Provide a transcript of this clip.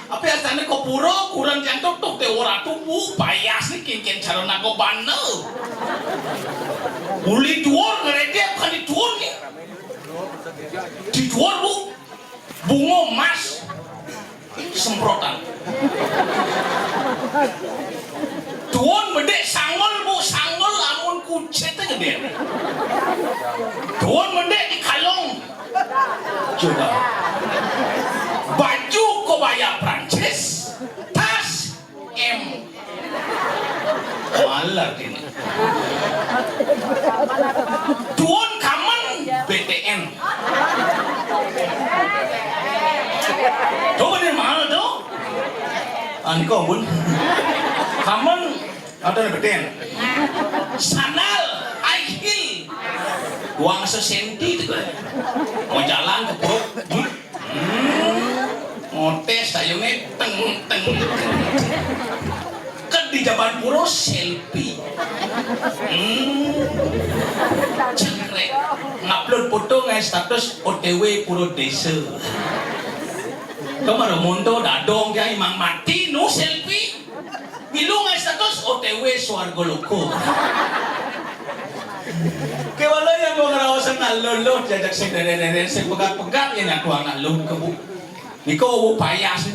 Apa asane kok pura kurang jantung tok te ora tubuh payas nih kincin cara nago bana. Uli duor ngerede bukan di duor nih. Di duor bu, bunga emas semprotan. Duor mendek sangol bu, sangol amun kucet aja gede. Duor mendek di kalong. Coba. Baju kebaya Prancis, tas M. Malah ini. Tuan kaman BTN. Tuh bener mahal tuh. Anko bun. Kaman atau BTN. Sandal, high heel. Uang sesenti tuh. Mau jalan ke perut. Ngotes sayungnya teng kan di Jaban Puro selfie cekrek ngupload foto ngai status OTW Puro Desa kemarin monto dadong dia imang mati no selfie bilu ngai status OTW Swargo Loko kewala yang mau ngerawasan nalolo jajak sing dere-dere sing pegang-pegang yang aku ngalung ke bu Niko payas